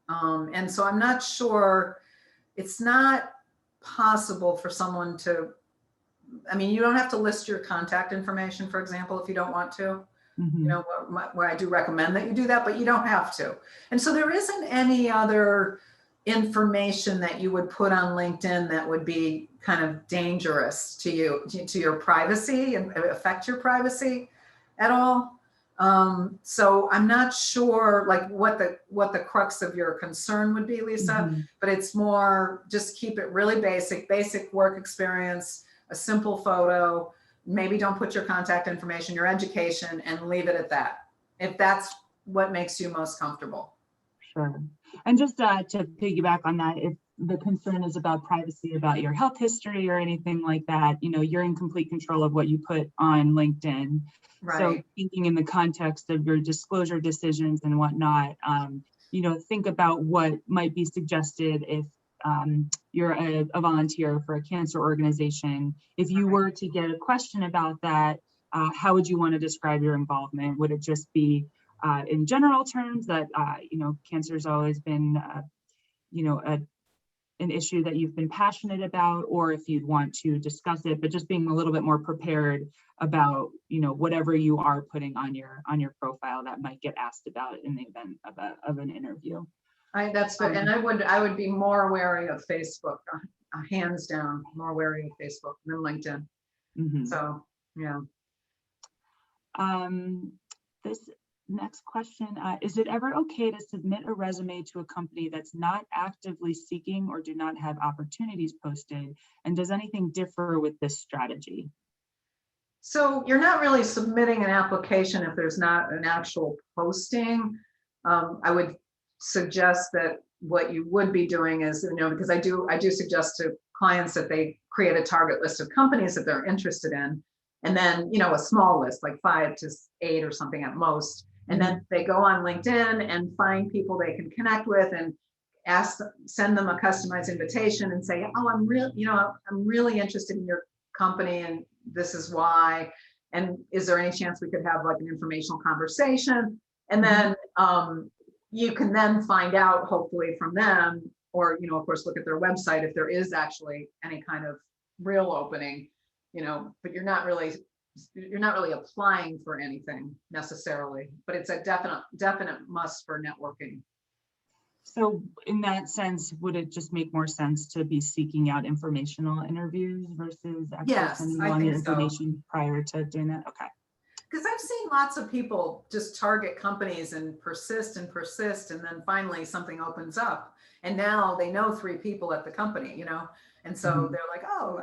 And so I'm not sure, it's not possible for someone to, you don't have to list your contact information, for example, if you don't want to.
Mm-hmm.
Where I do recommend that you do that, but you don't have to. And so there isn't any other information that you would put on LinkedIn that would be kind of dangerous to you, to your privacy, and affect your privacy at all. So I'm not sure like what the crux of your concern would be, Lisa, mm-hmm. But it's more just keep it really basic work experience, a simple photo. Maybe don't put your contact information, your education, and leave it at that, if that's what makes you most comfortable.
Sure. And just to piggyback on that, if the concern is about privacy, about your health history or anything like that, you're in complete control of what you put on LinkedIn. Right. So thinking in the context of your disclosure decisions and whatnot, think about what might be suggested if you're a volunteer for a cancer organization. If you were to get a question about that, how would you want to describe your involvement? Would it just be in general terms that, cancer has always been, a an issue that you've been passionate about, or if you'd want to discuss it, but just being a little bit more prepared about, whatever you are putting on your profile that might get asked about in the event of an interview.
That's good. And I would be more wary of Facebook, hands down, more wary of Facebook than LinkedIn.
Mhm.
So, yeah.
This next question, is it ever okay to submit a resume to a company that's not actively seeking or do not have opportunities posted? And does anything differ with this strategy?
So you're not really submitting an application if there's not an actual posting. I would suggest that what you would be doing is, because I do suggest to clients that they create a target list of companies that they're interested in, and then a small list like 5 to 8 or something at most, and then they go on LinkedIn and find people they can connect with and send them a customized invitation and say, oh, I'm really interested in your company and this is why, and is there any chance we could have like an informational conversation? And then you can then find out hopefully from them, or of course look at their website if there is actually any kind of real opening, but you're not really applying for anything necessarily, but it's a definite must for networking.
So in that sense, would it just make more sense to be seeking out informational interviews versus actually sending on your information prior to doing that? Okay.
Because I've seen lots of people just target companies and persist, and then finally something opens up, and now they know 3 people at the company, and so they're like, oh,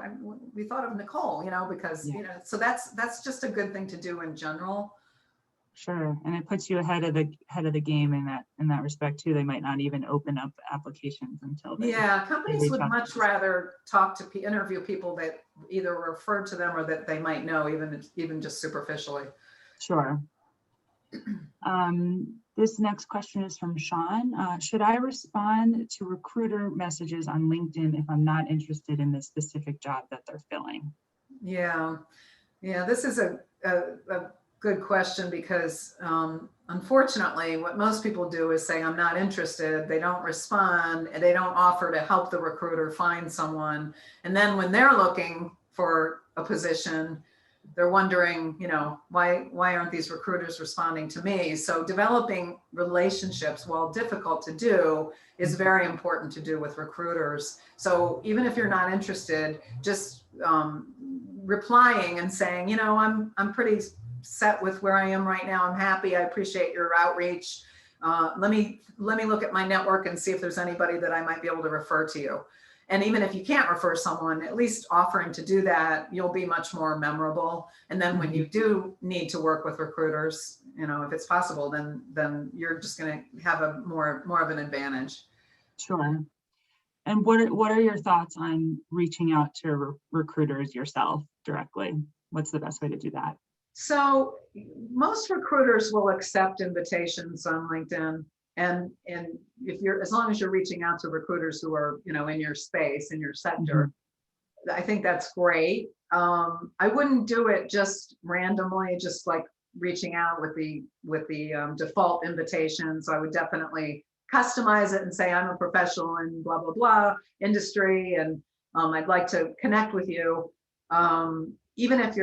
we thought of Nicole, because so that's just a good thing to do in general.
Sure, and it puts you ahead of the game in that respect too. They might not even open up applications until
companies would much rather interview people that either referred to them or that they might know, even just superficially.
Sure. This next question is from Sean. Should I respond to recruiter messages on LinkedIn if I'm not interested in the specific job that they're filling?
Yeah, this is a good question, because unfortunately what most people do is say I'm not interested. They don't respond, and they don't offer to help the recruiter find someone, and then when they're looking for a position, they're wondering, why aren't these recruiters responding to me? So developing relationships, while difficult to do, is very important to do with recruiters. So even if you're not interested, just replying and saying, I'm pretty set with where I am right now. I'm happy. I appreciate your outreach. Let me look at my network and see if there's anybody that I might be able to refer to you. And even if you can't refer someone, at least offering to do that, you'll be much more memorable. And then when you do need to work with recruiters, if it's possible, then you're just going to have a more of an advantage.
Sure. And what are your thoughts on reaching out to recruiters yourself directly? What's the best way to do that?
So most recruiters will accept invitations on LinkedIn. And as long as you're reaching out to recruiters who are, in your space, in your sector, I think that's great. I wouldn't do it just randomly, just like reaching out with the default invitation. So I would definitely customize it and say, I'm a professional in blah, blah, blah industry, and I'd like to connect with you. Even if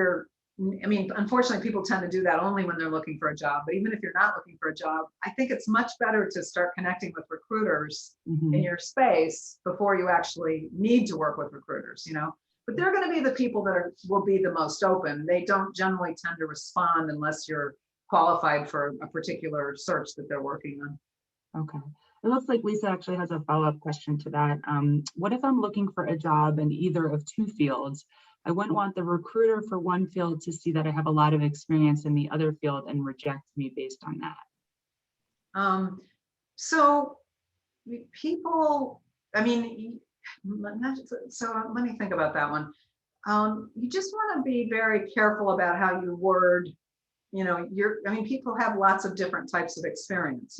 unfortunately, people tend to do that only when they're looking for a job. But even if you're not looking for a job, I think it's much better to start connecting with recruiters in your space before you actually need to work with recruiters, But they're going to be the people that will be the most open. They don't generally tend to respond unless you're qualified for a particular search that they're working on.
Okay. It looks like Lisa actually has a follow-up question to that. What if I'm looking for a job in either of 2 fields? I wouldn't want the recruiter for one field to see that I have a lot of experience in the other field and reject me based on that.
So people, let me think about that one. You just want to be very careful about how you word, people have lots of different types of experience,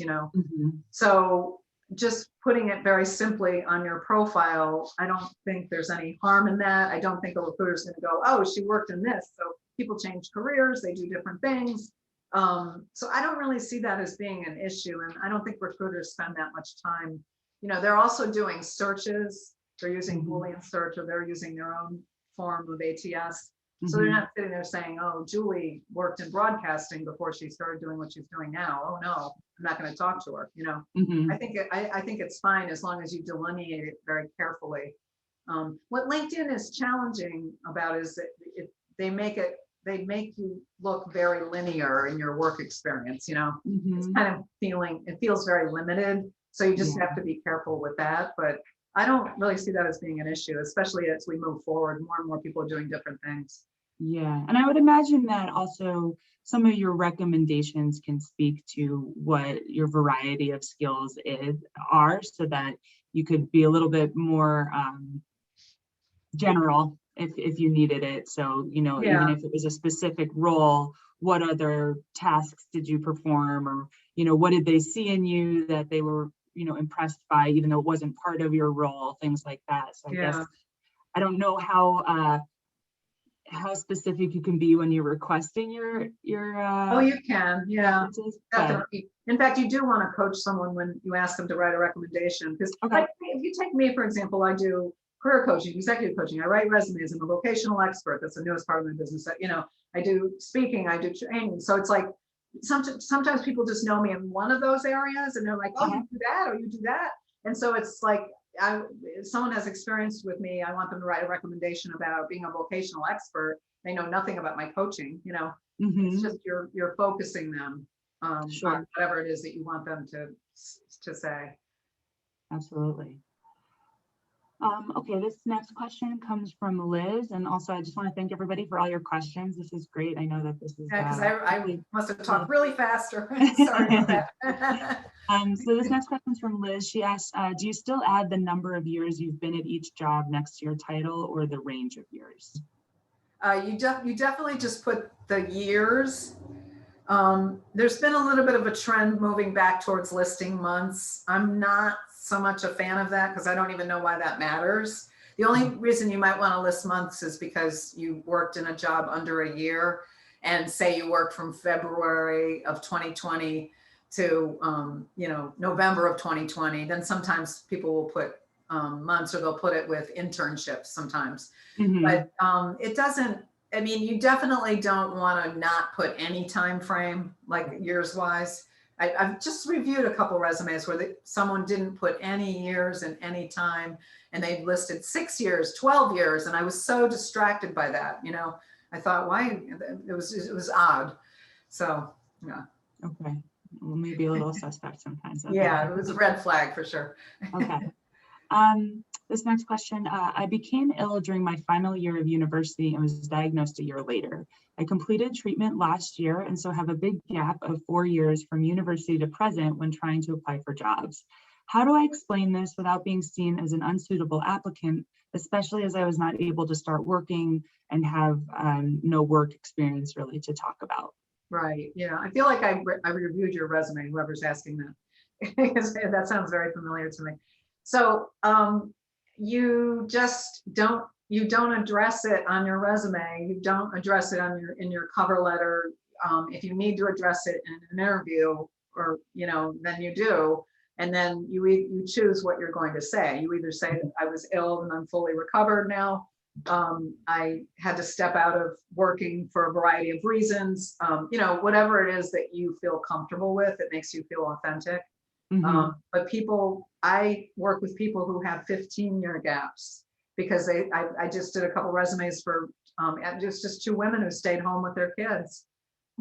So just putting it very simply on your profile, I don't think there's any harm in that. I don't think a recruiter is going to go, oh, she worked in this. So people change careers, they do different things. So I don't really see that as being an issue. And I don't think recruiters spend that much time. They're also doing searches They're using
Mhm.
Boolean search, or they're using their own form of ATS. So
Mhm.
they're not sitting there saying, oh, Julie worked in broadcasting before she started doing what she's doing now. Oh no, I'm not going to talk to her. I
Mhm.
think I think it's fine as long as you delineate it very carefully. What LinkedIn is challenging about is that they make it they make you look very linear in your work experience. It's
Mhm.
kind of it feels very limited. So you just
Yeah.
have to be careful with that. But I don't really see that as being an issue, especially as we move forward. More and more people are doing different things.
Yeah. And I would imagine that also some of your recommendations can speak to what your variety of skills are, so that you could be a little bit more general if you needed it. So, even
Yeah,
if it was a specific role, what other tasks did you perform, or, what did they see in you that they were, impressed by, even though it wasn't part of your role, things like that. So I guess
yeah.
I don't know how specific you can be when you're requesting your
Oh, you can. Yeah,
references, but
definitely. In fact, you do want to coach someone when you ask them to write a recommendation. Because,
okay.
like, if you take me, for example, I do career coaching, executive coaching. I write resumes. I'm a vocational expert. That's the newest part of my business. I do speaking, I do training. So it's like sometimes people just know me in one of those areas, and they're like, "Oh,
Uh-huh.
you do that, or you do that." And so it's like, if someone has experience with me, I want them to write a recommendation about being a vocational expert. They know nothing about my coaching. It's
Hmm.
just you're focusing them on
Sure.
whatever it is that you want them to say.
Absolutely. Okay, this next question comes from Liz, and also I just want to thank everybody for all your questions. This is great. I know that this is
Yeah, because I
really,
must have
really.
talked really faster. Sorry about that.
So this next question is from Liz. She asks, do you still add the number of years you've been at each job next to your title, or the range of years?
You definitely just put the years. There's been a little bit of a trend moving back towards listing months. I'm not so much a fan of that because I don't even know why that matters. The only reason you might want to list months is because you worked in a job under a year, and say you worked from February of 2020 to November of 2020. Then sometimes people will put months, or they'll put it with internships sometimes.
Hmm.
But it doesn't, I mean, you definitely don't want to not put any time frame, like years wise. I've just reviewed a couple resumes where someone didn't put any years and any time, and they listed 6 years, 12 years. And I was so distracted by that. I thought, why? It was odd. So, yeah.
Okay. Well, maybe a little suspect sometimes. Okay.
Yeah, it was a red flag for sure.
Okay. This next question, I became ill during my final year of university and was diagnosed a year later. I completed treatment last year and so have a big gap of 4 years from university to present when trying to apply for jobs. How do I explain this without being seen as an unsuitable applicant, especially as I was not able to start working and have no work experience really to talk about?
Right. Yeah. I feel like I reviewed your resume, whoever's asking that. Because that sounds very familiar to me. So you don't address it on your resume. You don't address it in your cover letter. If you need to address it in an interview, or then you do. And then you choose what you're going to say. You either say that I was ill and I'm fully recovered now. I had to step out of working for a variety of reasons. Whatever it is that you feel comfortable with, it makes you feel authentic.
Hmm.
But I work with people who have 15-year gaps, because I just did a couple resumes for just two women who stayed home with their kids,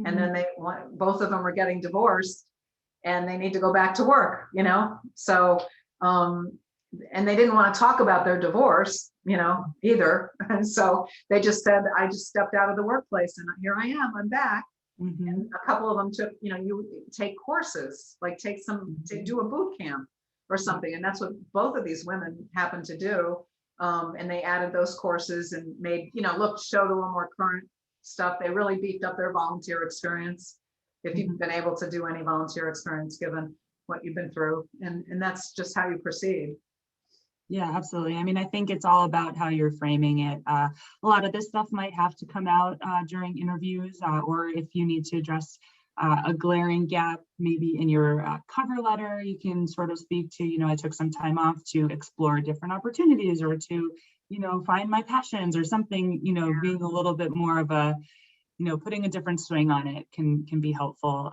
and
Hmm.
then both of them are getting divorced, and they need to go back to work. So and they didn't want to talk about their divorce, either. And so they just said, I just stepped out of the workplace and here I am, I'm back.
Hmm.
And a couple of them took, you take courses, like do a boot camp or something. And that's what both of these women happened to do. And they added those courses and made, showed a little more current stuff. They really beefed up their volunteer experience, if you've been able to do any volunteer experience given what you've been through. And that's just how you proceed.
Yeah, absolutely. I mean, I think it's all about how you're framing it. A lot of this stuff might have to come out during interviews, or if you need to address a glaring gap maybe in your cover letter. You can sort of speak to, I took some time off to explore different opportunities, or to, find my passions or something, being a little bit more of a, putting a different swing on it can be helpful.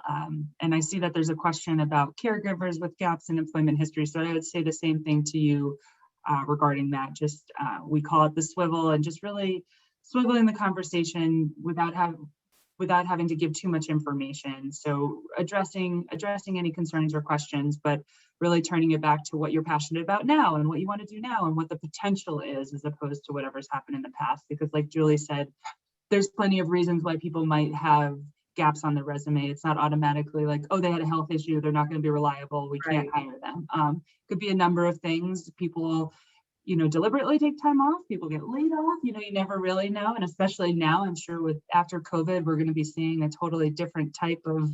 And I see that there's a question about caregivers with gaps in employment history. So I would say the same thing to you regarding that. Just we call it the swivel, and just really swiveling the conversation without having to give too much information. So addressing any concerns or questions, but really turning it back to what you're passionate about now and what you want to do now and what the potential is, as opposed to whatever's happened in the past. Because like Julie said, there's plenty of reasons why people might have gaps on their resume. It's not automatically like, oh, they had a health issue, they're not going to be reliable, we can't hire them. Could be a number of things. People deliberately take time off, people get laid off, you never really know. And especially now, I'm sure after COVID, we're going to be seeing a totally different type of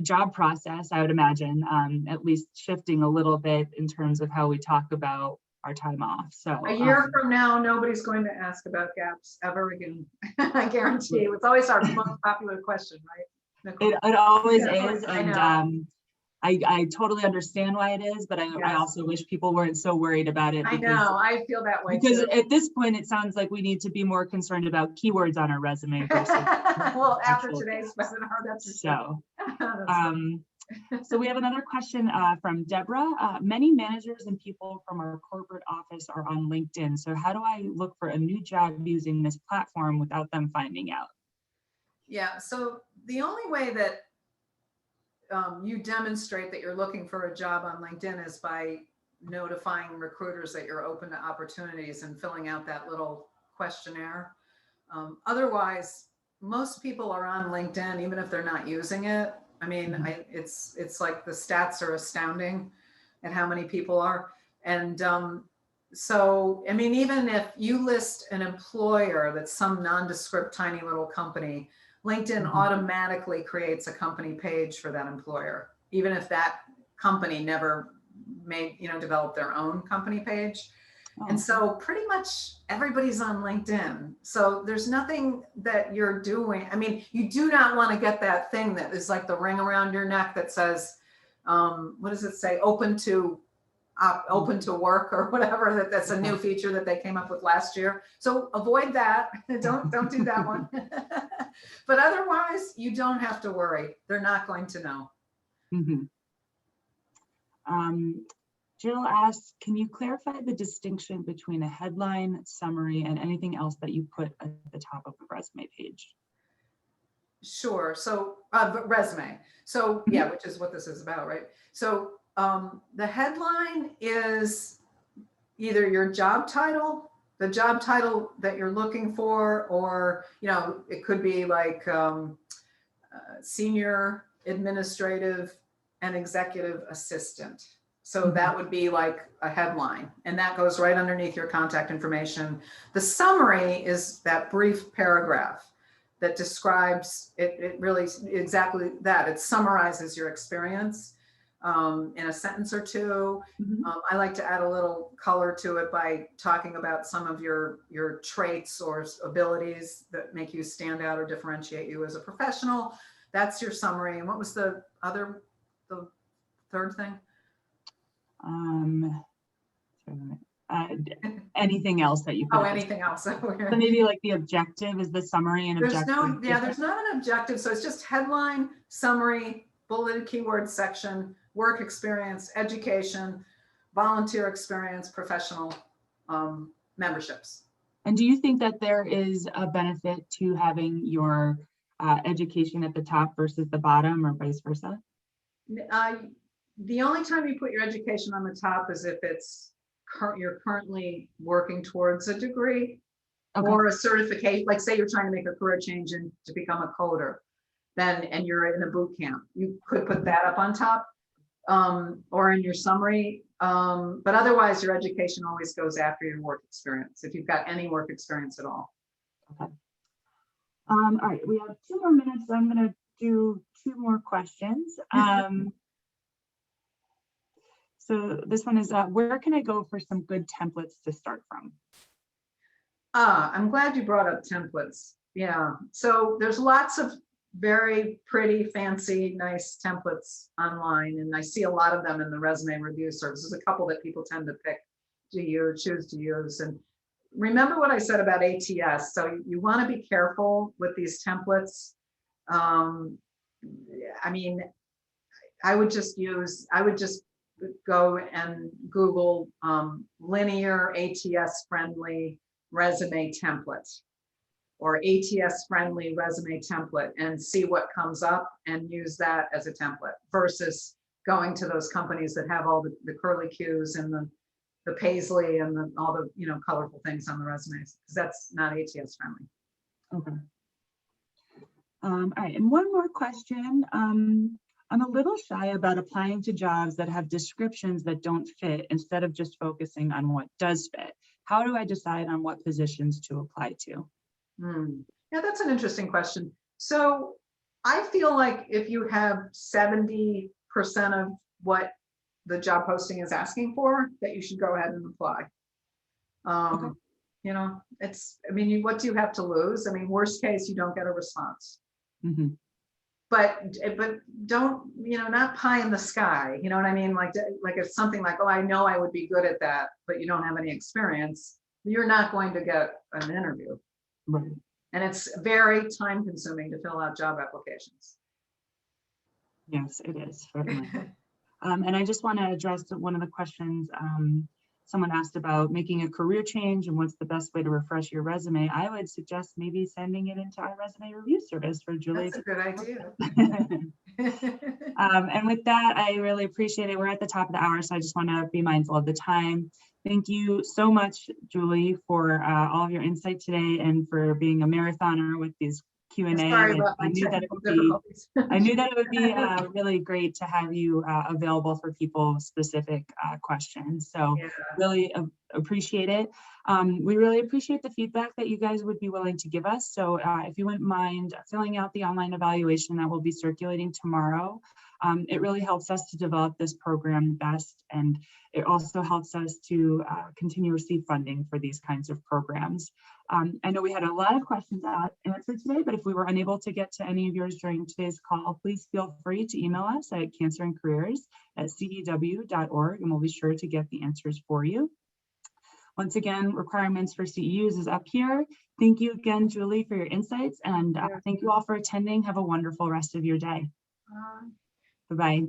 job process, I would imagine, at least shifting a little bit in terms of how we talk about our time off. So
a year from now, nobody's going to ask about gaps ever again. I guarantee you. It's always our most popular question, right?
It always is. And I totally understand why it is, but I also wish people weren't so worried about it.
I know, I feel that way
because
too.
At this point, it sounds like we need to be more concerned about keywords on our resume.
Well, after today's webinar, that's
so. So we have another question from Deborah. Many managers and people from our corporate office are on LinkedIn. So how do I look for a new job using this platform without them finding out?
Yeah, so the only way that you demonstrate that you're looking for a job on LinkedIn is by notifying recruiters that you're open to opportunities and filling out that little questionnaire. Otherwise, most people are on LinkedIn, even if they're not using it. I mean, it's like the stats are astounding at how many people are. And so, I mean, even if you list an employer that's some nondescript tiny little company, LinkedIn automatically creates a company page for that employer, even if that company never developed their own company page. And so pretty much everybody's on LinkedIn. So there's nothing that you're doing. I mean, you do not want to get that thing that is like the ring around your neck that says, what does it say? Open to work or whatever. That's a new feature that they came up with last year. So avoid that. Don't do that one. But otherwise, you don't have to worry. They're not going to know.
Jill asks, can you clarify the distinction between a headline, summary, and anything else that you put at the top of the resume page?
Sure. So resume. So yeah, which is what this is about, right? So the headline is either your job title, the job title that you're looking for, or, it could be like senior administrative and executive assistant. So that would be like a headline, and that goes right underneath your contact information. The summary is that brief paragraph that describes it really exactly that. It summarizes your experience in a sentence or two. I like to add a little color to it by talking about some of your traits or abilities that make you stand out or differentiate you as a professional. That's your summary. And what was the third thing?
Anything else that you put?
Anything else. So
maybe like the objective is the summary and
there's
objective.
there's not an objective. So it's just headline, summary, bulleted keyword section, work experience, education, volunteer experience, professional memberships.
And do you think that there is a benefit to having your education at the top versus the bottom, or vice versa?
The only time you put your education on the top is if you're currently working towards a degree or a certification. Like say you're trying to make a career change and to become a coder, and you're in a boot camp, you could put that up on top or in your summary. But otherwise, your education always goes after your work experience, if you've got any work experience at all.
Okay. All right, we have 2 more minutes. So I'm going to do 2 more questions. So this one is, where can I go for some good templates to start from?
I'm glad you brought up templates. Yeah, so there's lots of very pretty, fancy, nice templates online, and I see a lot of them in the resume review service. There's a couple that people tend to choose to use. And remember what I said about ATS. So you want to be careful with these templates. I mean, I would just go and Google linear ATS friendly resume template or ATS friendly resume template and see what comes up and use that as a template versus going to those companies that have all the curly cues and the paisley and all the colorful things on the resumes, because that's not ATS friendly.
Okay. All right, and one more question. I'm a little shy about applying to jobs that have descriptions that don't fit instead of just focusing on what does fit. How do I decide on what positions to apply to?
Yeah, that's an interesting question. So I feel like if you have 70% of what the job posting is asking for, that you should go ahead and apply.
Okay.
I mean, what do you have to lose? I mean, worst case, you don't get a response.
Mm-hmm.
But don't, not pie in the sky. You know what I mean? Like if something like, oh, I know I would be good at that, but you don't have any experience, you're not going to get an interview.
Right.
And it's very time consuming to fill out job applications.
Yes, it is, certainly. And I just want to address one of the questions someone asked about making a career change and what's the best way to refresh your resume. I would suggest maybe sending it into our resume review service for Julie.
That's a good idea.
And with that, I really appreciate it. We're at the top of the hour, so I just want to be mindful of the time. Thank you so much, Julie, for all of your insight today and for being a marathoner with these Q&A.
Sorry about my technical difficulties.
I knew that it would be really great to have you available for people-specific questions. So yeah. Really appreciate it. We really appreciate the feedback that you guys would be willing to give us. So if you wouldn't mind filling out the online evaluation that will be circulating tomorrow, it really helps us to develop this program best, and it also helps us to continue to receive funding for these kinds of programs. I know we had a lot of questions answered today, but if we were unable to get to any of yours during today's call, please feel free to email us at cancerandcareers@cedew.org, and we'll be sure to get the answers for you. Once again, requirements for CEUs is up here. Thank you again, Julie, for your insights, and thank you all for attending. Have a wonderful rest of your day. Bye-bye.